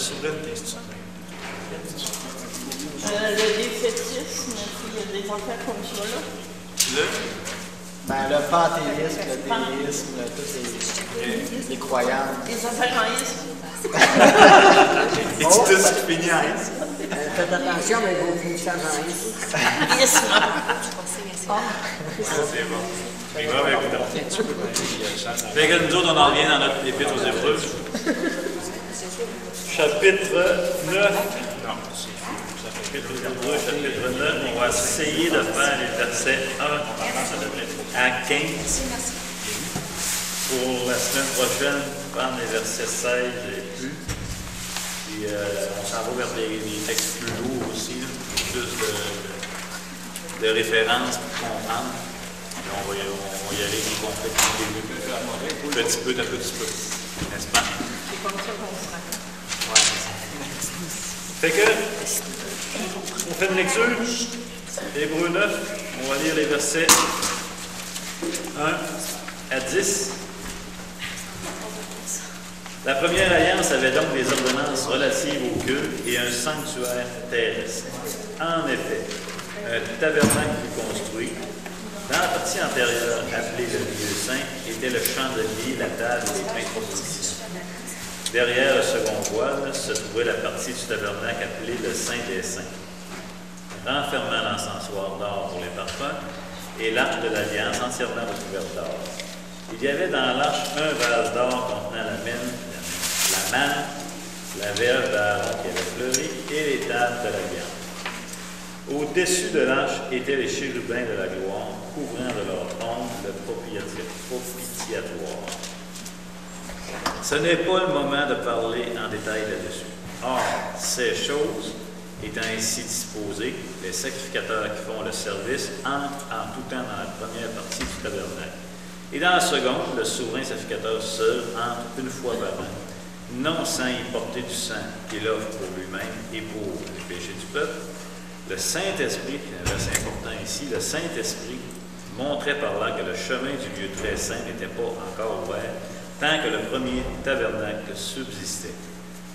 souveraineté, c'est ça? Le défaitisme, puis il y a des affaires comme ça, là. Ben, le panthéisme, le théisme, toutes les croyances. Les affaires en isme. Et tu tout ce qui finit en is. Faites attention avec vos finissages en isme. Isme. C'est bon. Fait que nous autres, on en revient dans notre épître aux Hébreux. Chapitre 9. Non, chapitre 9, on va essayer de faire les versets 1 à 15. Pour la semaine prochaine, prendre les versets 16 et plus. Puis on s'en va vers des textes plus lourds aussi, là, plus de références pour comprendre. Puis on va y aller des complexes petit peu, n'est-ce pas? C'est comme ça qu'on se raconte. Ouais. Fait que, on fait une lecture, Hébreux 9, on va lire les versets 1 à 10. La première alliance avait donc des ordonnances relatives au culte et un sanctuaire terrestre. En effet, un tabernacle fut construit. Dans la partie antérieure, appelée le lieu saint, était le chandelier, la table et les pains de proposition. Derrière le second voile se trouvait la partie du tabernacle appelée le Saint des Saints, renfermant l'encensoir d'or pour les parfums et l'arche de l'Alliance entièrement recouverte d'or. Il y avait dans l'arche un vase d'or contenant la manne, la verge d'Aaron qui avait fleuri et les tables de la viande. Au-dessus de l'arche étaient les chérubins de la gloire, couvrant de leur ombre le propitiatoire. Ce n'est pas le moment de parler en détail là-dessus. Or, ces choses étant ainsi disposées, les sacrificateurs qui font le service entrent en tout temps dans la première partie du tabernacle. Et dans la seconde, le souverain sacrificateur seul entre une fois par an, non sans y porter du sang qu'il offre pour lui-même et pour les péchés du peuple. Le Saint-Esprit, un verset important ici, le Saint-Esprit montrait par là que le chemin du lieu très saint n'était pas encore ouvert tant que le premier tabernacle subsistait.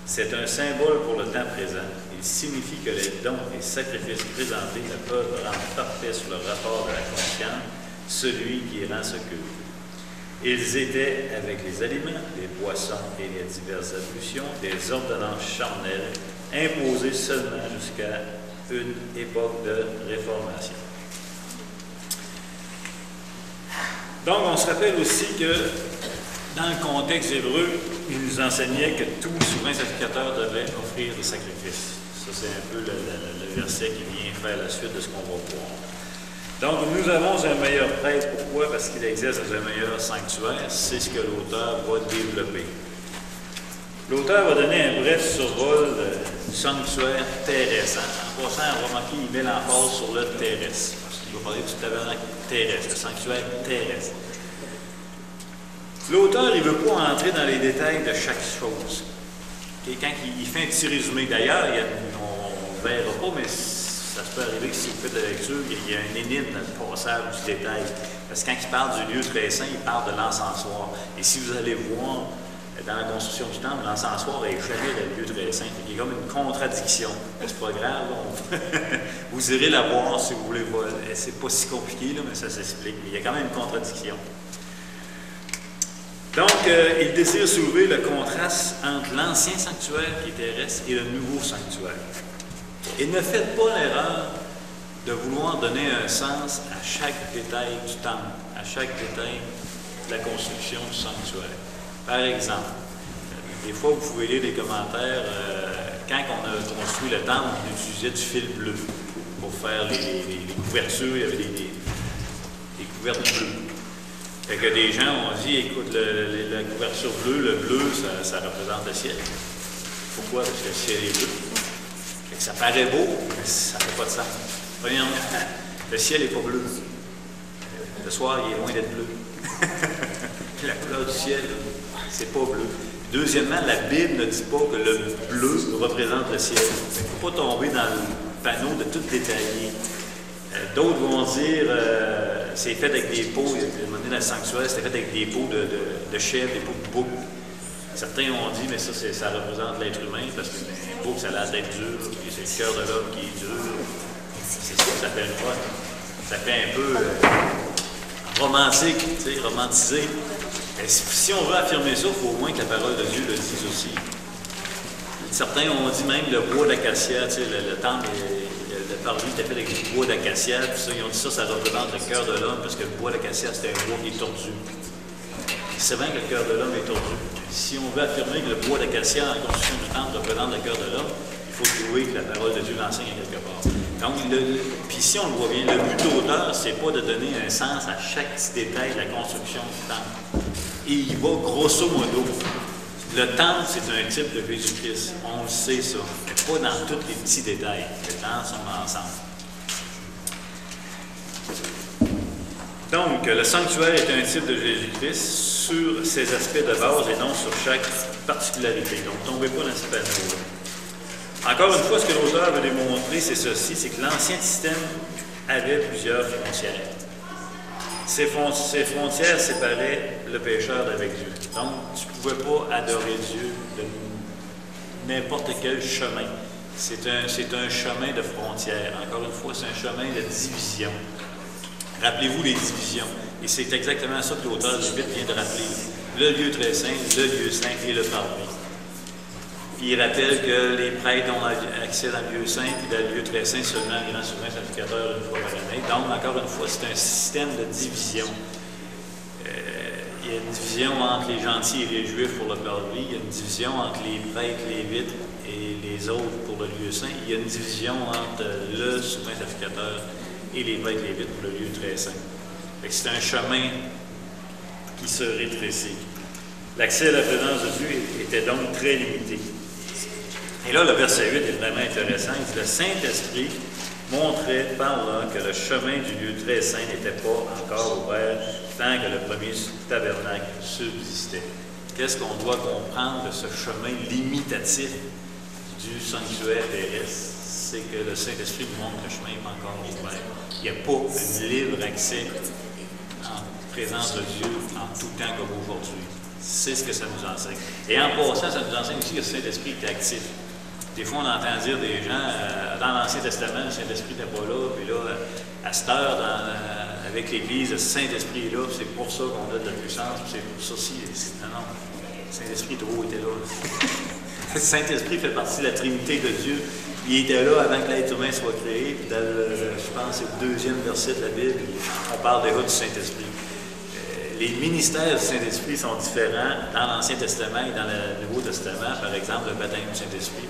C'est un symbole pour le temps présent. Il signifie que les dons et sacrifices présentés ne peuvent rendre parfait sous le rapport de la conscience celui qui rend ce culte. Ils étaient, avec les aliments, les boissons et les diverses ablutions, des ordonnances charnelles imposées seulement jusqu'à une époque de réformation. Donc, on se rappelle aussi que dans le contexte hébreu, il nous enseignait que tout souverain sacrificateur devait offrir des sacrifices. Ça, c'est un peu le verset qui vient faire la suite de ce qu'on va voir. Donc, nous avons un meilleur prêtre. Pourquoi? Parce qu'il exerce un meilleur sanctuaire. C'est ce que l'auteur va développer. L'auteur va donner un bref survol du sanctuaire terrestre. En passant, on va remarquer qu'il met l'emphase sur le terrestre. Parce qu'il va parler du tabernacle terrestre, le sanctuaire terrestre. L'auteur, il ne veut pas entrer dans les détails de chaque chose. Et quand il fait un petit résumé, d'ailleurs, on ne verra pas, mais ça se peut arriver que si vous faites la lecture, il y a un énigme dans le passage du détail. Parce que quand il parle du lieu très saint, il parle de l'encensoir. Et si vous allez voir, dans la construction du temple, l'encensoir n'est jamais le lieu très saint. Il y a comme une contradiction. C'est pas grave, vous irez la voir si vous voulez voir. C'est pas si compliqué, là, mais ça s'explique. Mais il y a quand même une contradiction. Donc, il désire soulever le contraste entre l'ancien sanctuaire qui est terrestre et le nouveau sanctuaire. Et ne faites pas l'erreur de vouloir donner un sens à chaque détail du temple, à chaque détail de la construction du sanctuaire. Par exemple, des fois, vous pouvez lire des commentaires, quand on a construit le temple, on utilisait du fil bleu pour faire les couvertures, il y avait des couvertures bleues. Fait que des gens ont dit, écoute, la couverture bleue, le bleu, ça représente le ciel. Pourquoi? Parce que le ciel est bleu. Fait que ça paraît beau, mais ça ne fait pas de sens. Voyons, le ciel n'est pas bleu. Le soir, il est loin d'être bleu. La couleur du ciel, c'est pas bleu. Deuxièmement, la Bible ne dit pas que le bleu représente le ciel. Il ne faut pas tomber dans le panneau de tout détailler. D'autres vont dire c'est fait avec des peaux, dans le sanctuaire, c'était fait avec des peaux de chèvre, des peaux de bouc. Certains ont dit, mais ça représente l'être humain, parce que c'est beau que ça a l'air d'être dur, puis c'est le cœur de l'homme qui est dur. C'est ça que ça fait le fun. Ça fait un peu romantique, tu sais, romantisé. Et si on veut affirmer ça, il faut au moins que la parole de Dieu le dise aussi. Certains ont dit même le bois d'acacia, tu sais, le temple, le parvis était fait avec du bois d'acacia, puis ça, ils ont dit ça représente le cœur de l'homme, parce que le bois d'acacia, c'était un bois qui est tordu. C'est vrai que le cœur de l'homme est tordu. Si on veut affirmer que le bois d'acacia en construction du temple représente le cœur de l'homme, il faut trouver que la parole de Dieu l'enseigne à quelque part. Donc, puis si on le voit bien, le but de l'auteur, c'est pas de donner un sens à chaque petit détail de la construction du temple. Et il va grosso modo. Le temple, c'est un type de Jésus-Christ. On le sait, ça. Mais pas dans tous les petits détails. Les temps sont ensemble. Donc, le sanctuaire est un type de Jésus-Christ sur ses aspects de base et non sur chaque particularité. Donc, tombez pas dans ce panneau-là. Encore une fois, ce que l'auteur veut démontrer, c'est ceci, c'est que l'ancien système avait plusieurs frontières. Ces frontières séparaient le pécheur d'avec Dieu. Donc, tu ne pouvais pas adorer Dieu de n'importe quel chemin. C'est un chemin de frontières. Encore une fois, c'est un chemin de division. Rappelez-vous les divisions. Et c'est exactement ça que l'auteur du Lévitique vient de rappeler. Le lieu très saint, le lieu saint et le parvis. Puis il rappelle que les prêtres ont accès dans le lieu saint, puis dans le lieu très saint seulement le grand souverain sacrificateur une fois par année. Donc, encore une fois, c'est un système de division. Il y a une division entre les gentils et les juifs pour le parvis. Il y a une division entre les prêtres, les lévites et les autres pour le lieu saint. Il y a une division entre le souverain sacrificateur et les prêtres lévites pour le lieu très saint. C'est un chemin qui se rétrécit. L'accès à la présence de Dieu était donc très limité. Et là, le verset 8 est vraiment intéressant. Il dit, le Saint-Esprit montrait par là que le chemin du lieu très saint n'était pas encore ouvert tant que le premier tabernacle subsistait. Qu'est-ce qu'on doit comprendre de ce chemin limitatif du sanctuaire terrestre? C'est que le Saint-Esprit nous montre que le chemin n'est pas encore ouvert. Il n'y a pas un libre accès en présence de Dieu en tout temps comme aujourd'hui. C'est ce que ça nous enseigne. Et en passant, ça nous enseigne aussi que le Saint-Esprit est actif. Des fois, on entend dire des gens, dans l'Ancien Testament, le Saint-Esprit n'était pas là, puis là, à cette heure, avec l'Église, le Saint-Esprit est là, c'est pour ça qu'on a de la puissance, c'est pour ça aussi. Non, le Saint-Esprit trop était là. Le Saint-Esprit fait partie de la Trinité de Dieu. Il était là avant que l'être humain soit créé. Puis dans je pense que c'est le 2e verset de la Bible, on parle déjà du Saint-Esprit. Les ministères du Saint-Esprit sont différents dans l'Ancien Testament et dans le Nouveau Testament. Par exemple, le baptême du Saint-Esprit.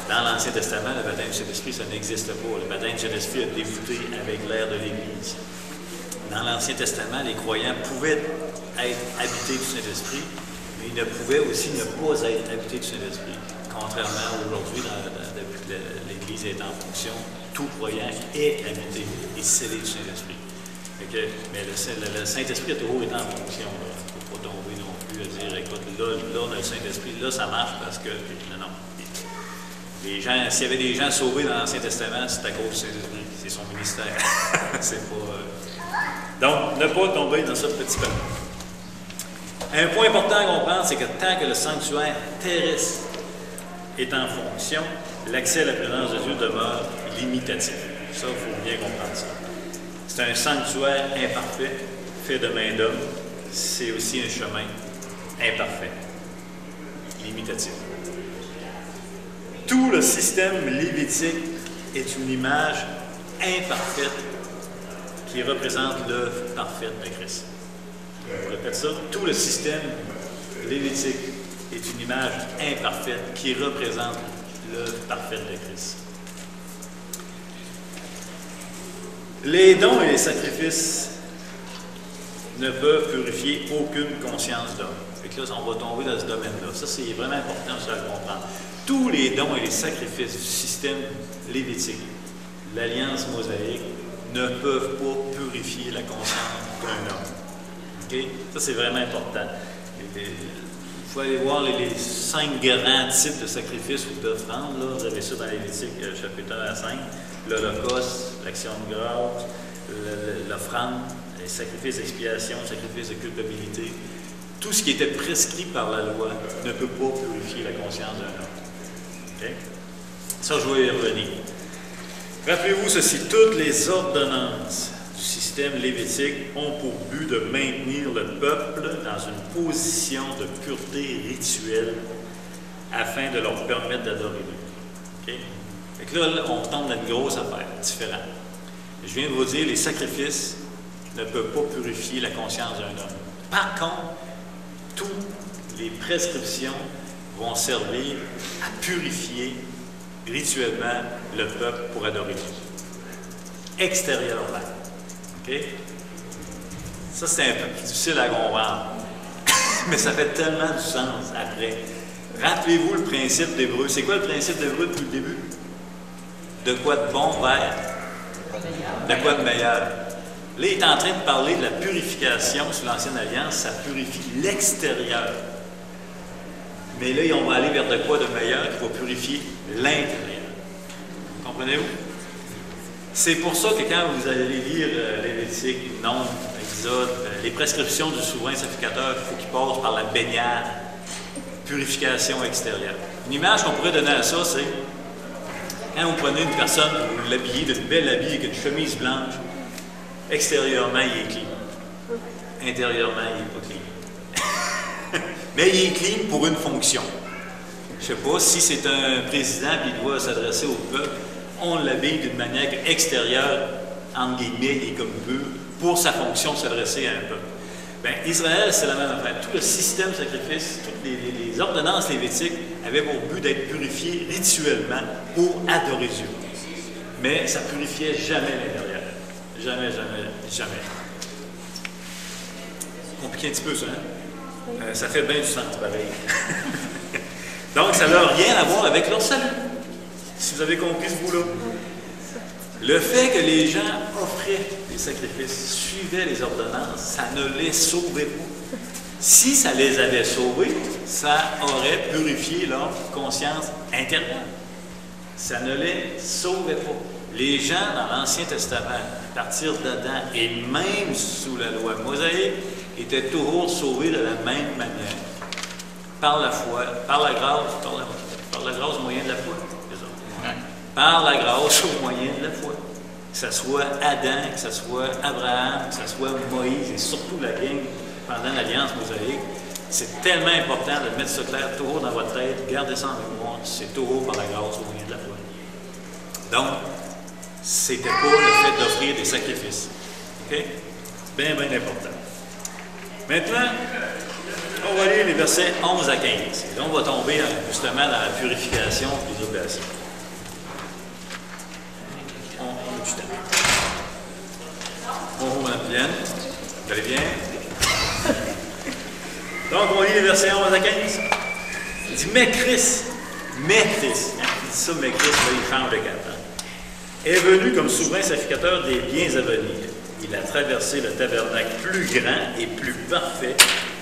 Dans l'Ancien Testament, le baptême du Saint-Esprit, ça n'existe pas. Le baptême du Saint-Esprit a débuté avec l'ère de l'Église. Dans l'Ancien Testament, les croyants pouvaient être habités du Saint-Esprit, mais ils ne pouvaient aussi ne pas être habités du Saint-Esprit. Contrairement à aujourd'hui, depuis que l'Église est en fonction, tout croyant est habité et scellé du Saint-Esprit. Mais le Saint-Esprit a toujours été en fonction. Il ne faut pas tomber non plus à dire, écoute, là, on a le Saint-Esprit, là, ça marche parce que. Non. Les gens, s'il y avait des gens sauvés dans l'Ancien Testament, c'est à cause du Saint-Esprit. C'est son ministère. C'est pas. Donc, ne pas tomber dans ce petit panneau. Un point important à comprendre, c'est que tant que le sanctuaire terrestre est en fonction, l'accès à la présence de Dieu demeure limitatif. Ça, il faut bien comprendre ça. C'est un sanctuaire imparfait, fait de main d'homme. C'est aussi un chemin imparfait, limitatif. Tout le système lévitique est une image imparfaite qui représente l'œuvre parfaite de Christ. Je répète ça. Tout le système lévitique est une image imparfaite qui représente l'œuvre parfaite de Christ. Les dons et les sacrifices ne peuvent purifier aucune conscience d'homme. Fait que là, on va tomber dans ce domaine-là. Ça, c'est vraiment important aussi à le comprendre. Tous les dons et les sacrifices du système lévitique, l'alliance mosaïque, ne peuvent pas purifier la conscience d'un homme. Okay? Ça, c'est vraiment important. Il faut aller voir les 5 grands types de sacrifices ou d'offrandes. Vous avez ça dans Lévitique chapitre 1 à 5. L'Holocauste, l'action de grâce, l'offrande, les sacrifices d'expiation, les sacrifices de culpabilité. tout ce qui était prescrit par la loi ne peut pas purifier la conscience d'un homme. Okay? Ça, je vais y revenir. Rappelez-vous ceci, toutes les ordonnances du système lévitique ont pour but de maintenir le peuple dans une position de pureté rituelle afin de leur permettre d'adorer Dieu. Okay? Fait que là, on tombe dans une grosse affaire, différente. Je viens de vous dire, les sacrifices ne peuvent pas purifier la conscience d'un homme. Par contre, toutes les prescriptions vont servir à purifier rituellement le peuple pour adorer Dieu. Extérieurement. OK? Ça, c'est un peu plus difficile à comprendre. Mais ça fait tellement du sens après. Rappelez-vous le principe d'Hébreu. C'est quoi le principe d'Hébreu depuis le début? De quoi de bon vers? De quoi de meilleur? Là, il est en train de parler de la purification sous l'Ancienne Alliance. Ça purifie l'extérieur. Mais là, on va aller vers de quoi de meilleur qui va purifier l'intérieur. Comprenez-vous? C'est pour ça que quand vous allez lire Lévitique, Nombre, Exode, les prescriptions du souverain sacrificateur, il faut qu'il passe par la baignade, purification extérieure. Une image qu'on pourrait donner à ça, c'est quand vous prenez une personne, vous l'habillez d'une belle habille avec une chemise blanche, extérieurement, il est clean. Intérieurement, il n'est pas clean. Mais il est clean pour une fonction. Je ne sais pas, si c'est un président qui doit s'adresser au peuple, on l'habille d'une manière extérieure, entre guillemets, il est comme pur, pour sa fonction de s'adresser à un peuple. Bien, Israël, c'est la même affaire. Tout le système sacrifice, toutes les ordonnances lévitiques avaient pour but d'être purifiées rituellement pour adorer Dieu. Mais ça ne purifiait jamais l'intérieur. Jamais, jamais, jamais. Compliqué un petit peu, ça, hein? Ça fait bien du sens, pareil. Donc, ça n'a rien à voir avec leur salut. Si vous avez compris ce bout-là. Le fait que les gens offraient des sacrifices, suivaient les ordonnances, ça ne les sauvait pas. Si ça les avait sauvés, ça aurait purifié leur conscience intérieure. Ça ne les sauvait pas. Les gens dans l'Ancien Testament, à partir d'Adam et même sous la loi mosaïque, étaient toujours sauvés de la même manière. Par la foi, par la grâce, par la grâce au moyen de la foi. Par la grâce au moyen de la foi. Que ce soit Adam, que ce soit Abraham, que ce soit Moïse et surtout la gang pendant l'Alliance mosaïque. C'est tellement important de mettre ça clair toujours dans votre tête, gardez ça en mémoire, c'est toujours par la grâce au moyen de la foi. Donc, c'était pas le fait d'offrir des sacrifices. OK? Bien, bien important. Maintenant, on va lire les versets 11 à 15. Et là, on va tomber justement dans la purification et les oblations. On a du temps. Bonjour, Mme Pienne. Vous allez bien? Donc, on lit les versets 11 à 15. Il dit, mais Christ, hein? Il dit ça, mais Christ, là, il change de cap. Hein? Est venu comme souverain sacrificateur des biens à venir. Il a traversé le tabernacle plus grand et plus parfait,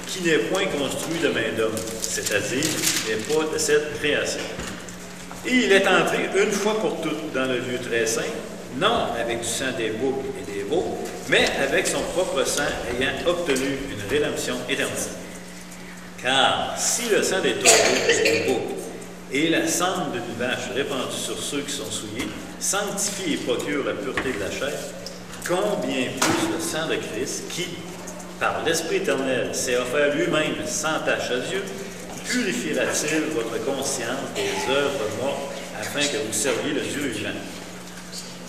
qui n'est point construit de main d'homme, c'est-à-dire n'est pas de cette création. Et il est entré une fois pour toutes dans le lieu très saint, non avec du sang des boucs et des veaux, mais avec son propre sang ayant obtenu une rédemption éternelle. Car si le sang des taureaux et des boucs et la cendre d'une vache répandue sur ceux qui sont souillés sanctifie et procure la pureté de la chair, combien plus le sang de Christ, qui, par l'Esprit éternel, s'est offert lui-même sans tache à Dieu, purifiera-t-il votre conscience des œuvres mortes, afin que vous serviez le Dieu vivant.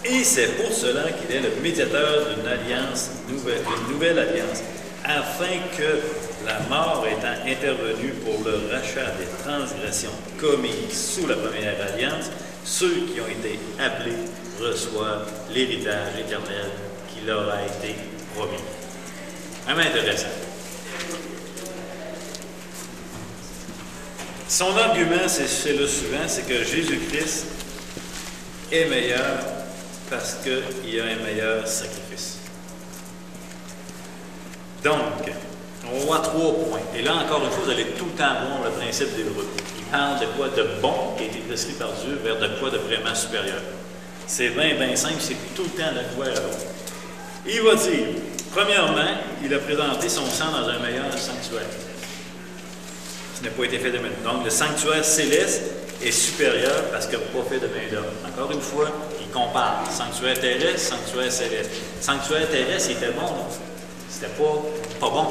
Et c'est pour cela qu'il est le médiateur d'une alliance, d'une nouvelle alliance, afin que, la mort étant intervenue pour le rachat des transgressions commises sous la première alliance, ceux qui ont été appelés reçoivent l'héritage éternel qui leur a été promis. Vraiment intéressant. Son argument, c'est le suivant, c'est que Jésus-Christ est meilleur parce qu'il y a un meilleur sacrifice. Donc, on voit 3 points. Et là, encore une fois, vous allez tout le temps voir le principe d'Hébreu. Il parle de quoi de bon qui a été prescrit par Dieu vers de quoi de vraiment supérieur. C'est bien simple, c'est tout le temps de quoi à l'autre. Il va dire, premièrement, il a présenté son sang dans un meilleur sanctuaire. qui n'a pas été fait de main d'homme. Donc, le sanctuaire céleste est supérieur parce qu'il n'a pas fait de main d'homme. Encore une fois, il compare sanctuaire terrestre, sanctuaire céleste. Sanctuaire terrestre, il était bon, c'était pas bon.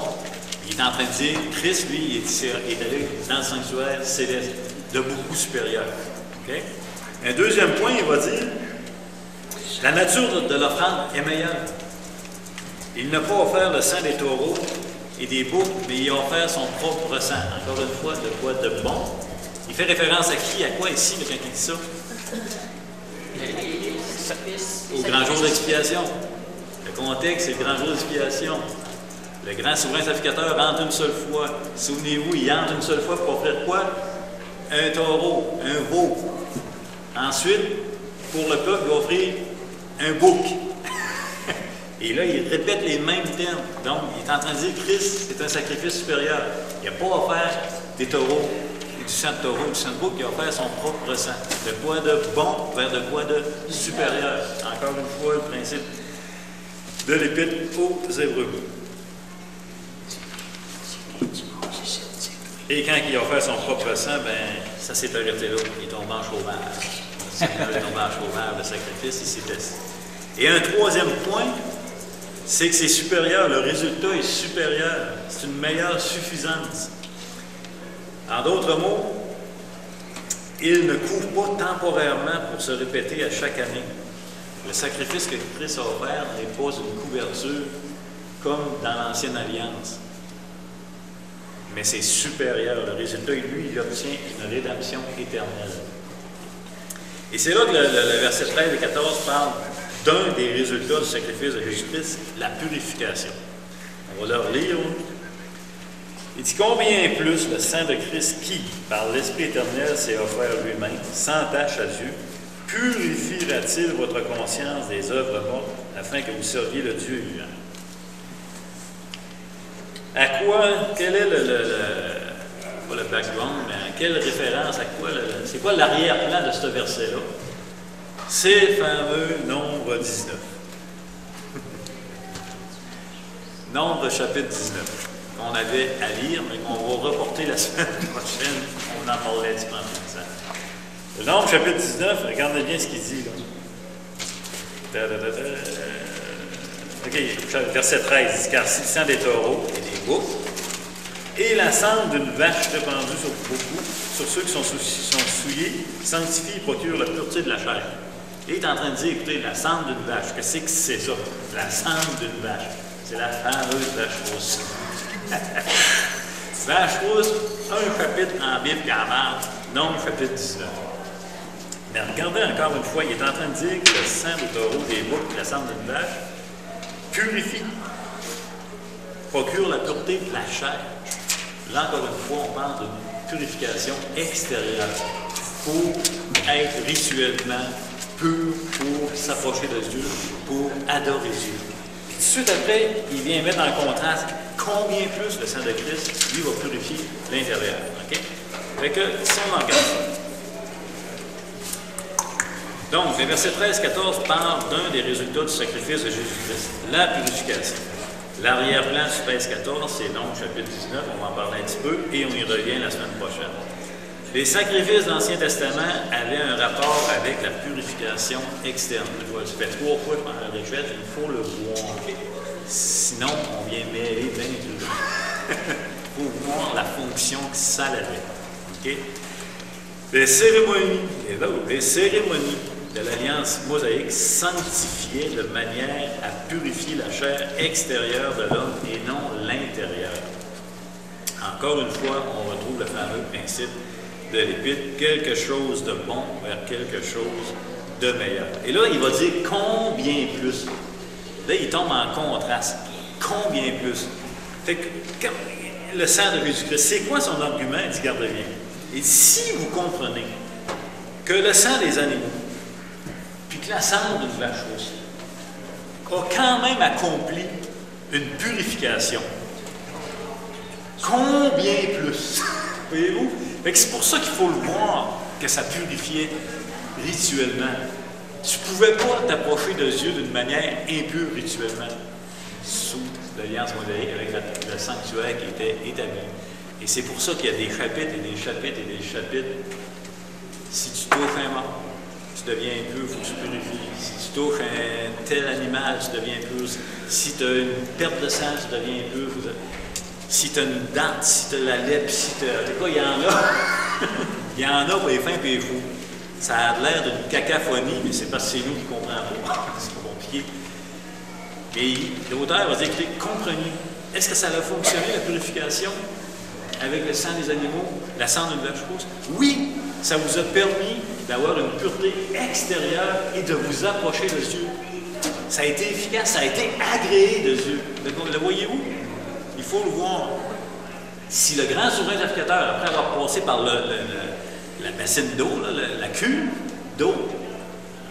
Il est en train de dire, Christ, lui, il est allé dans le sanctuaire céleste, de beaucoup supérieur. Okay? Un deuxième point, il va dire, la nature de l'offrande est meilleure. Il n'a pas offert le sang des taureaux et des boucs, mais il a offert son propre sang. Encore une fois, de quoi de bon. Il fait référence à qui, à quoi ici, quand il dit ça? Au grand jour d'expiation. Le contexte, c'est le grand jour d'expiation. Le grand souverain sacrificateur rentre une seule fois. Souvenez-vous, il entre une seule fois pour offrir quoi? Un taureau, un veau. Ensuite, pour le peuple, il va offrir un bouc. Et là, il répète les mêmes termes. Donc, il est en train de dire que Christ, c'est un sacrifice supérieur. Il n'a pas offert des taureaux, du sang de taureau, du sang de bouc, il a offert son propre sang. De quoi de bon vers de quoi de supérieur. Encore une fois, le principe de l'Épître aux Hébreux. Et quand il a offert son propre sang, ben, ça s'est arrêté là. Il est tombé en chômage. Le Seigneur est tombé en chômage, le sacrifice, il s'est testé. Et un troisième point, c'est que c'est supérieur, le résultat est supérieur. C'est une meilleure suffisance. En d'autres mots, il ne couvre pas temporairement pour se répéter à chaque année. Le sacrifice que Christ a offert n'est pas une couverture comme dans l'Ancienne Alliance. Mais c'est supérieur. Le résultat, lui, il obtient une rédemption éternelle. Et c'est là que le verset 13 et 14 parle d'un des résultats du sacrifice de Jésus-Christ, la purification. On va le relire. Il dit, combien plus le sang de Christ qui, par l'Esprit éternel, s'est offert lui-même, sans tache à Dieu, purifiera-t-il votre conscience des œuvres mortes, afin que vous serviez le Dieu vivant? À quoi, quel est pas le background, mais quelle référence, à quoi, c'est quoi l'arrière-plan de ce verset-là? C'est le fameux Nombre 19. Nombre chapitre 19, qu'on avait à lire, mais qu'on va reporter la semaine prochaine. On en parlait du temps. Le Nombre chapitre 19, regardez bien ce qu'il dit là. OK, verset 13, il dit, car si le sang des taureaux et des boucs, et la cendre d'une vache répandue sur beaucoup, sur ceux qui sont souillés, sanctifie et procure la pureté de la chair. Et il est en train de dire, écoutez, la cendre d'une vache, qu'est-ce que c'est ça? La cendre d'une vache. C'est la fameuse vache rousse. Vache rousse, un chapitre en Bible qui en marche, Nombre chapitre 19. Mais regardez encore une fois, il est en train de dire que le sang des taureaux, des boucs, la cendre d'une vache, purifie, procure la pureté de la chair. Là, encore une fois, on parle d'une purification extérieure pour être rituellement pur, pour s'approcher de Dieu, pour adorer Dieu. Puis tout de suite après, il vient mettre en contraste combien plus le sang de Christ, lui, va purifier l'intérieur. OK? Fait que, si on en regarde ça. Donc, les versets 13-14 parlent d'un des résultats du sacrifice de Jésus-Christ, la purification. L'arrière-plan du 13-14, c'est donc chapitre 19, on va en parler un petit peu, et on y revient la semaine prochaine. Les sacrifices de l'Ancien Testament avaient un rapport avec la purification externe. Je vois, tu fais 3 fois pendant la retraite, il faut le voir. Sinon, on vient mêler bien tout. Il faut voir la fonction que ça avait. Okay? Les cérémonies de l'Alliance mosaïque sanctifiaient de manière à purifier la chair extérieure de l'homme et non l'intérieur. Encore une fois, on retrouve le fameux principe de l'Épître, quelque chose de bon vers quelque chose de meilleur. Et là, il va dire combien plus. Là, il tombe en contraste. Combien plus. Fait que, le sang de Jésus-Christ, c'est quoi son argument? Il dit, garde bien. Et si vous comprenez que le sang des animaux, puis que la cendre d'une vache aussi, a quand même accompli une purification, combien plus? Voyez-vous? C'est pour ça qu'il faut le voir, que ça purifiait rituellement. Tu ne pouvais pas t'approcher de Dieu d'une manière impure rituellement, sous l'Alliance mosaïque avec le sanctuaire qui était établi. Et c'est pour ça qu'il y a des chapitres et des chapitres et des chapitres. Si tu touches un mort, tu deviens impur, il faut que tu purifies. Si tu touches un tel animal, tu deviens impur. Si tu as une perte de sang, tu deviens impur. Si tu as une date, si tu as la lèpre, si tu as... quoi, il y en a. Il y en a pour les fins et les fous. Ça a l'air d'une cacophonie, mais c'est parce que c'est nous qui ne comprenons pas. C'est compliqué. Et l'auteur va dire, écoutez, comprenez. Est-ce que ça a fonctionné, la purification, avec le sang des animaux, la sang d'une vache rousse? Oui, ça vous a permis d'avoir une pureté extérieure et de vous approcher de Dieu. Ça a été efficace, ça a été agréé de Dieu. Le voyez-vous? Il faut le voir. Si le grand souverain sacrificateur, après avoir passé par la bassine d'eau, la cuve d'eau,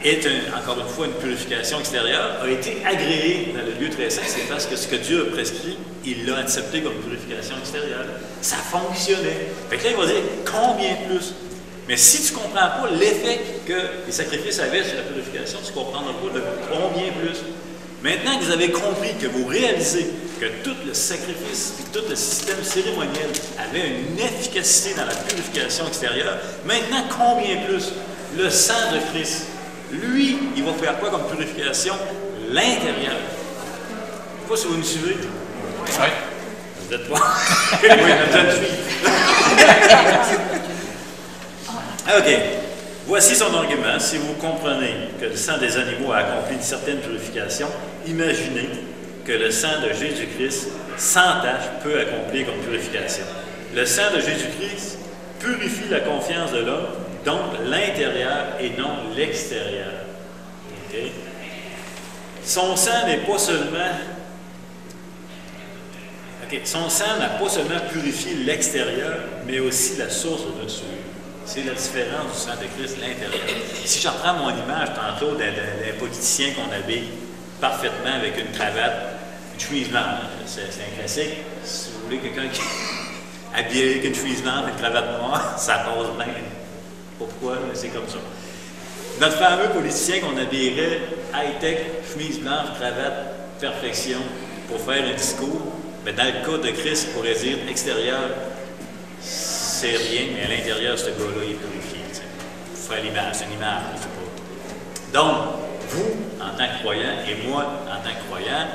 est encore une fois une purification extérieure, a été agréé dans le lieu très saint, c'est parce que ce que Dieu a prescrit, il l'a accepté comme purification extérieure. Ça fonctionnait. Fait que là, il va dire combien plus. Mais si tu ne comprends pas l'effet que les sacrifices avaient sur la purification, tu ne comprendras pas le combien plus. Maintenant que vous avez compris, que vous réalisez que tout le sacrifice et tout le système cérémoniel avait une efficacité dans la purification extérieure, maintenant combien plus le sang de Christ, lui, il va faire quoi comme purification? L'intérieur. Je ne sais pas si vous me suivez. Oui. Vous êtes toi. Oui, je me suis. OK. Voici son argument. Si vous comprenez que le sang des animaux a accompli une certaine purification, imaginez que le sang de Jésus-Christ, sans tache, peut accomplir comme purification. Le sang de Jésus-Christ purifie la confiance de l'homme, donc l'intérieur et non l'extérieur. Okay? Son sang n'est pas seulement... Son sang n'a pas seulement purifié l'extérieur, mais aussi la source de dessus. C'est la différence du sang de Christ, l'intérieur. Si je reprends mon image tantôt d'un politicien qu'on habille parfaitement avec une cravate, une chemise blanche, c'est un classique. Si vous voulez quelqu'un qui est habillé avec une chemise blanche et une cravate noire, ça passe bien. Pourquoi? C'est comme ça. Notre fameux politicien qu'on habillerait high-tech, chemise blanche, cravate, perfection, pour faire un discours, mais dans le cas de Christ, on pourrait dire extérieur, c'est rien, mais à l'intérieur, ce gars-là, il est purifié. Vous faire l'image, c'est une image, je ne sais pas. Donc, vous, en tant que croyant, et moi, en tant que croyant,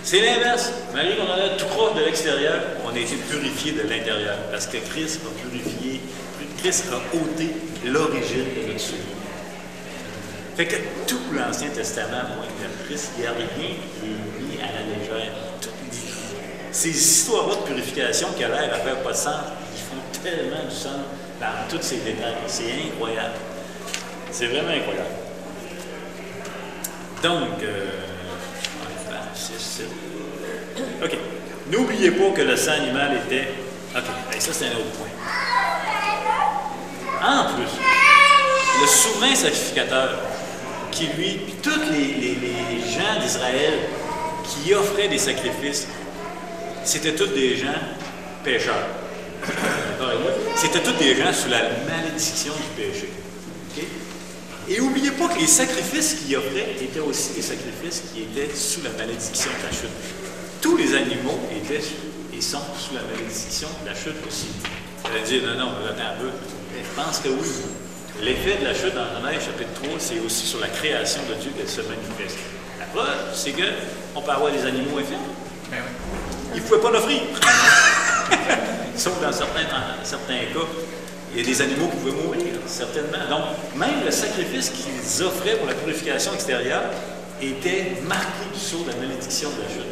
c'est l'inverse. Malgré qu'on en a tout croche de l'extérieur, on a été purifié de l'intérieur. Parce que Christ a purifié, Christ a ôté l'origine de notre souillure. Fait que tout l'Ancien Testament, moi, de Christ, il n'y a rien qui est mis à la légère. Ces histoires-là de purification qui a l'air à faire pas de sens, ils font tellement du sens dans tous ces détails. C'est incroyable. C'est vraiment incroyable. Donc, OK. N'oubliez pas que le sang animal était... OK, ben ça c'est un autre point. En plus, le souverain sacrificateur, qui lui, puis tous les gens d'Israël qui offraient des sacrifices, c'était tous des gens pécheurs. C'était tous des gens sous la malédiction du péché. Okay? Et n'oubliez pas que les sacrifices qu'il offrait étaient aussi des sacrifices qui étaient sous la malédiction de la chute. Tous les animaux étaient et sont sous la malédiction de la chute aussi. Vous allez dire, non, attends un peu. Je pense que oui. L'effet de la chute dans Genèse chapitre 3, c'est aussi sur la création de Dieu qu'elle se manifeste. La preuve, c'est qu'on peut avoir des animaux infimes. Ils ne pouvaient pas l'offrir. Sauf dans certains cas, il y a des animaux qui pouvaient mourir, certainement. Donc, même le sacrifice qu'ils offraient pour la purification extérieure était marqué du sceau de la malédiction de la chute.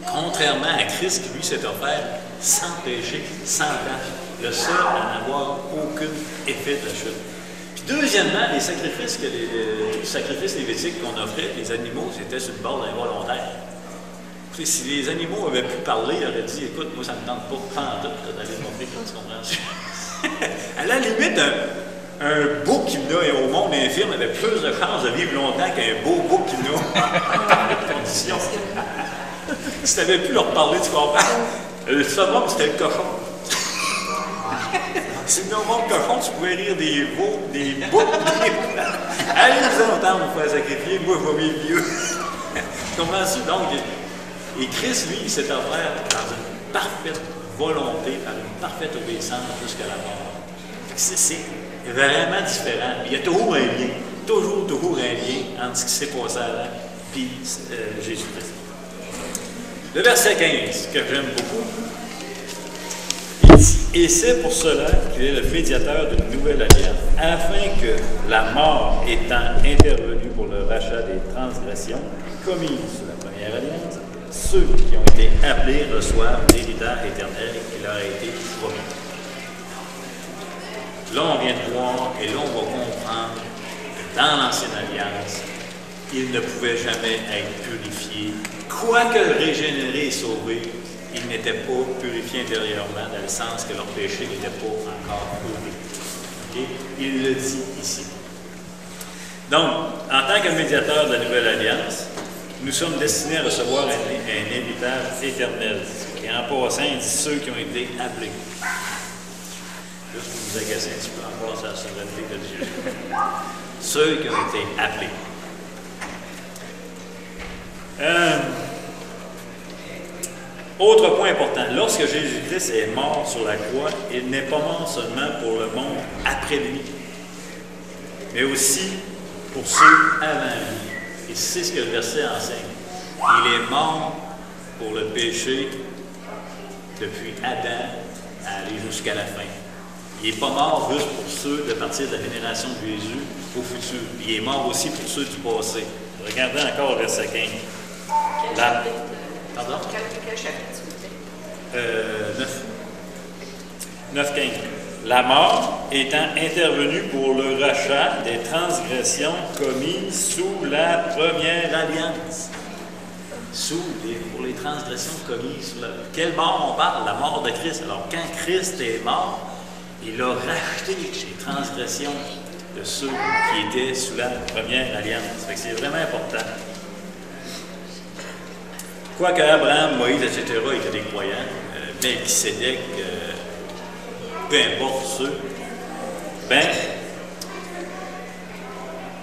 Contrairement à Christ qui, lui, s'est offert sans péché, sans tache, le seul à n'avoir aucun effet de la chute. Puis deuxièmement, les sacrifices, les sacrifices lévitiques qu'on offrait, les animaux, c'était sur une base involontaire. Si les animaux avaient pu parler, ils auraient dit, écoute, moi ça ne me tente pas de prendre d'aller montrer comme tu comprends. À la limite, un beau kimna au monde infirme avait plus de chances de vivre longtemps qu'un beau kimna en condition. Si tu avais pu leur parler, tu comprends? Le summum, c'était le cochon. Si le monde cochon, tu pouvais rire des veaux, des boucs, des... Allez vous entendre pour faire sacrifier, moi je vais vivre vieux. Tu comprends ça? Donc, et Christ, lui, il s'est offert dans une parfaite volonté par une parfaite obéissance jusqu'à la mort. C'est vraiment différent. Il y a toujours un lien, toujours un lien entre ce qui s'est passé avant et Jésus-Christ. Le verset 15, que j'aime beaucoup, il dit « Et c'est pour cela qu'il est le médiateur d'une nouvelle alliance, afin que, la mort étant intervenue pour le rachat des transgressions commises sous la première alliance, ceux qui ont été appelés reçoivent l'héritage éternel qui leur a été promis. » Là, on vient de voir et là, on va comprendre que dans l'Ancienne Alliance, ils ne pouvaient jamais être purifiés. Quoique régénérés et sauvés, ils n'étaient pas purifiés intérieurement, dans le sens que leur péché n'était pas encore purifié. Okay? Il le dit ici. Donc, en tant que médiateur de la Nouvelle Alliance, nous sommes destinés à recevoir un héritage éternel. Et en passant, il dit ceux qui ont été appelés. Juste pour vous agacer un petit peu encore sur la souveraineté de Dieu. Ceux qui ont été appelés. Autre point important, lorsque Jésus-Christ est mort sur la croix, il n'est pas mort seulement pour le monde après lui, mais aussi pour ceux avant lui. Et c'est ce que le verset enseigne. Il est mort pour le péché depuis Adam à aller jusqu'à la fin. Il n'est pas mort juste pour ceux de partir de la génération de Jésus au futur. Il est mort aussi pour ceux du passé. Regardez encore le verset 15. Là. Pardon? Quel chapitre, s'il vous plaît? 9. 9-15. La mort étant intervenue pour le rachat des transgressions commises sous la première alliance. Pour les transgressions commises sous la... Quelle mort on parle? La mort de Christ. Alors, quand Christ est mort, il a racheté les transgressions de ceux qui étaient sous la première alliance. C'est vraiment important. Quoique Abraham, Moïse, etc. étaient des croyants, Melchisédek, peu importe ceux,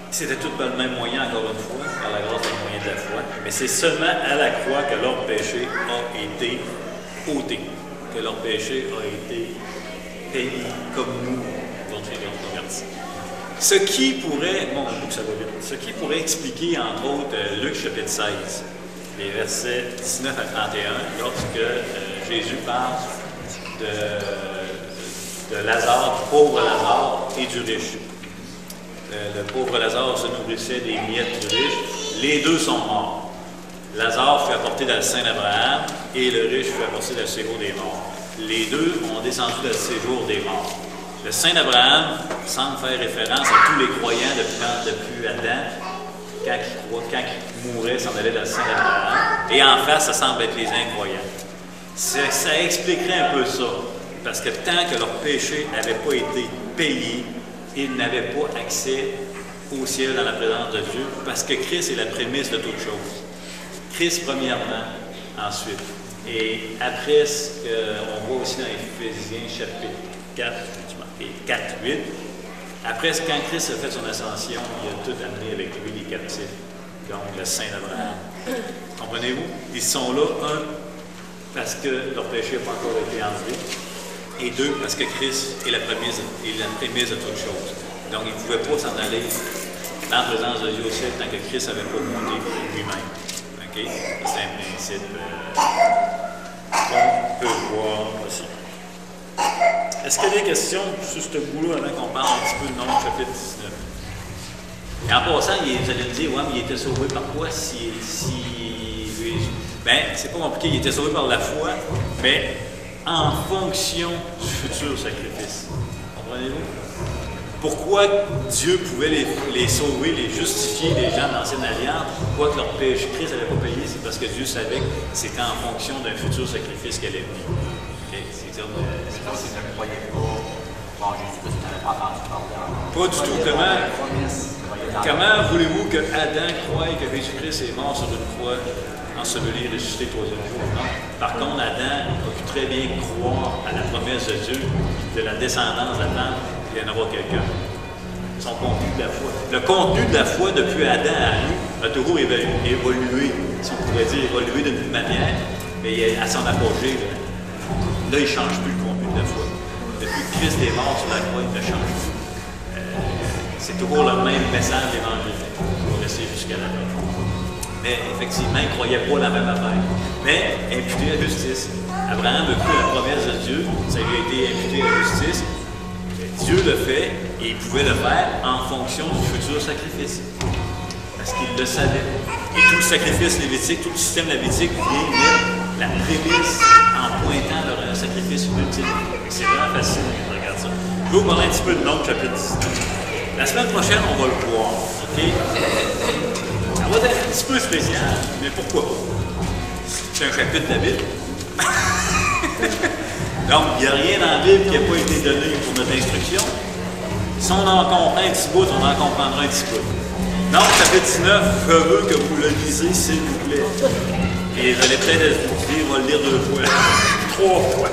c'était tout par le même moyen, encore une fois, par la grâce des moyens de la foi, mais c'est seulement à la croix que leur péché a été ôté, que leur péché a été payé comme nous, aujourd'hui, les convertis. Ce qui pourrait expliquer, entre autres, Luc chapitre 16, les versets 19 à 31, lorsque Jésus parle de Lazare, du pauvre Lazare et du riche. Le pauvre Lazare se nourrissait des miettes du riche. Les deux sont morts. Lazare fut apporté dans le sein d'Abraham et le riche fut apporté dans le séjour des morts. Les deux ont descendu dans le séjour des morts. Le sein d'Abraham semble faire référence à tous les croyants depuis Adam. Quand il mourait, s'en allait dans le sein d'Abraham. Et en face, ça semble être les incroyants. Ça expliquerait un peu ça. Parce que tant que leur péché n'avait pas été payé, ils n'avaient pas accès au ciel dans la présence de Dieu. Parce que Christ est la prémisse de toute chose. Christ premièrement, ensuite. Et après ce qu'on voit aussi dans Éphésiens chapitre 4, 4-8, après, quand Christ a fait son ascension, il a tout amené avec lui, les captifs, donc le saint d'Abraham. Comprenez-vous? Ils sont là, un, parce que leur péché n'a pas encore été enlevé, et deux, parce que Christ est la prémisse de toute chose. Donc, ils ne pouvaient pas s'en aller dans la présence de Dieu au ciel tant que Christ n'avait pas monté lui-même. OK? C'est un principe qu'on peut voir aussi. Est-ce qu'il y a des questions sur ce bout-là avant qu'on parle un petit peu du nom du chapitre 19? Et en passant, vous allez me dire, ouais, mais il était sauvé par quoi si Jésus? Bien, c'est pas compliqué, il était sauvé par la foi, mais en fonction du futur sacrifice. Comprenez-vous? Pourquoi Dieu pouvait les sauver, les justifier, les gens de l'Ancienne Alliance, pourquoi que leur péché Christ n'avait pas payé? C'est parce que Dieu savait que c'était en fonction d'un futur sacrifice qu'elle allait venir. Pas du tout. Comment voulez-vous que Adam croie que Jésus-Christ est mort sur une croix, enseveli et ressuscité le troisième jour? Non. Par contre, Adam a pu très bien croire à la promesse de Dieu, de la descendance d'Adam, il y en aura quelqu'un. Son contenu de la foi. Le contenu de la foi depuis Adam à nous a toujours évolué, si on pourrait dire évolué d'une manière, mais à son apogée. Là, il ne change plus le contenu de la foi. Depuis que Christ est mort sur la croix, il ne change plus. C'est toujours le même message évangélique. Il va rester jusqu'à la fin. Mais effectivement, il ne croyait pas la même affaire. Mais imputé à justice. Abraham a cru à la promesse de Dieu, ça lui a été imputé à justice. Dieu le fait et il pouvait le faire en fonction du futur sacrifice. Parce qu'il le savait. Et tout le sacrifice lévitique, tout le système lévitique vient mettre la prémisse en pointant vers un sacrifice ultime. C'est vraiment facile quand on regarde ça. Je vais vous parler un petit peu de Nombre chapitre 19. La semaine prochaine, on va le voir. OK? Ça va être un petit peu spécial, mais pourquoi pas? C'est un chapitre de la Bible. Donc, il n'y a rien dans la Bible qui n'a pas été donné pour notre instruction. Si on en comprend un petit bout, on en comprendra un petit bout. Donc, chapitre 19, je veux que vous le lisez, s'il vous plaît. Et je l'ai peut-être dit, on va le lire 2 fois, 3 fois.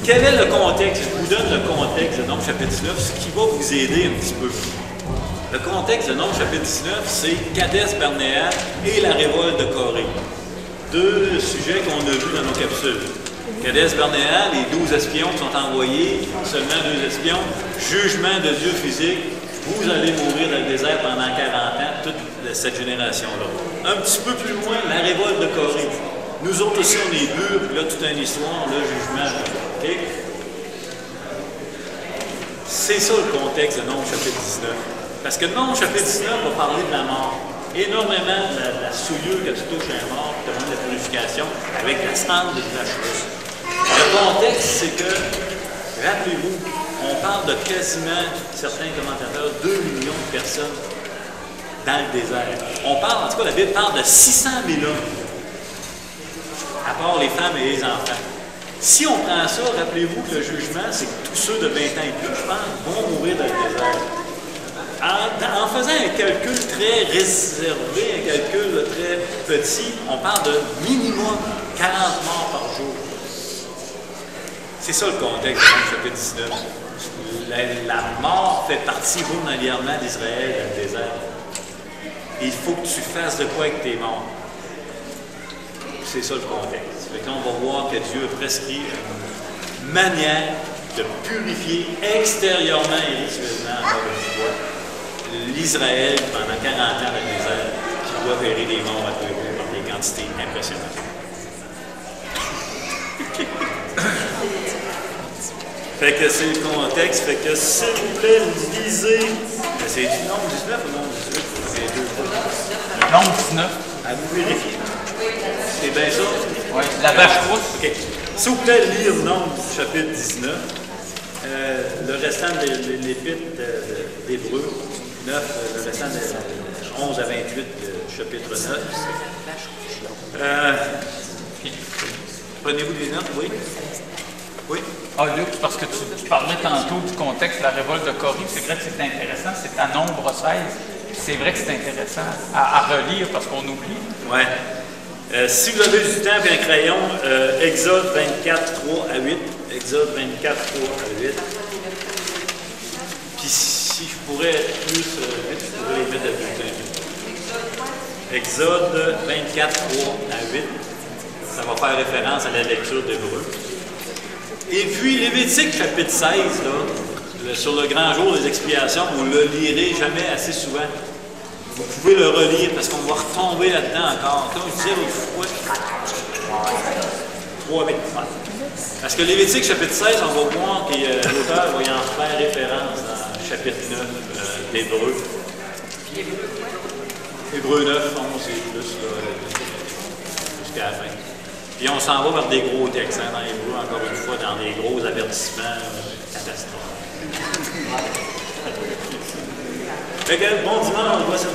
Quel est le contexte? Je vous donne le contexte de Nombre chapitre 19, ce qui va vous aider un petit peu. Le contexte de Nombre chapitre 19, c'est Kadès Barnéa et la révolte de Corée. 2 sujets qu'on a vus dans nos capsules. Kadès Barnéa, les 12 espions qui sont envoyés, seulement 2 espions, jugement de Dieu physique, vous allez mourir dans le désert pendant 40 ans, toute cette génération-là. Un petit peu plus loin, la révolte de Corée. Nous autres aussi, on est durs, puis là, toute une histoire, le jugement. Okay? C'est ça le contexte de Nombre chapitre 19. Parce que Nombre chapitre 19 va parler de la mort. Énormément de la souillure que tu touches à la mort, qui te demande la purification, avec la cendre de la chose. Le contexte, c'est que, rappelez-vous, on parle de quasiment, certains commentateurs, 2 millions de personnes dans le désert. On parle, en tout cas, la Bible parle de 600 000 hommes, à part les femmes et les enfants. Si on prend ça, rappelez-vous que le jugement, c'est que tous ceux de 20 ans et plus, je pense, vont mourir dans le désert. En faisant un calcul très réservé, un calcul très petit, on parle de minimum 40 morts par jour. C'est ça le contexte du chapitre 19. La mort fait partie journalièrement d'Israël dans le désert. Il faut que tu fasses de quoi avec tes morts. C'est ça le contexte. Fait que là, on va voir que Dieu a prescrit une manière de purifier extérieurement et rituellement, encore une fois, l'Israël pendant 40 ans dans le désert, qui doit verrer des morts à tous les jours par des quantités impressionnantes. Fait que c'est le contexte. Fait que s'il vous plaît, lisez. C'est du Nombre 19 ou Nombre 18? C'est 2 fois. Nombre 19. À vous vérifier. C'est bien ça? Oui, la vache rousse. OK. S'il vous plaît, lire Nombre chapitre 19. Le restant de l'épître d'Hébreux 9, le restant de 11 à 28, chapitre 9. Prenez-vous des notes, oui? Oui? Ah, Luc, parce que tu parlais tantôt du contexte de la révolte de Corée, c'est vrai que c'est intéressant, c'est à Nombre 16. C'est vrai que c'est intéressant à relire parce qu'on oublie. Oui. Si vous avez du temps et un crayon, Exode 24, 3 à 8. Exode 24, 3 à 8. Puis si je pourrais être plus vite, je pourrais les mettre à bulletin. Exode 24, 3 à 8. Ça va faire référence à la lecture d'Hébreux. Et puis, Lévitique chapitre 16, là, sur le grand jour des expiations, vous ne le lirez jamais assez souvent. Vous pouvez le relire parce qu'on va retomber là-dedans encore. Comme je disais l'autre fois, 3 8. Parce que Lévitique chapitre 16, on va voir que l'auteur va y en faire référence dans le chapitre 9 d'Hébreux. Hébreux 9, 11 et plus, jusqu'à la fin. Puis on s'en va vers des gros textes, dans Hébreux, encore une fois, dans des gros avertissements catastrophes. Fait que bon dimanche, on voit ça.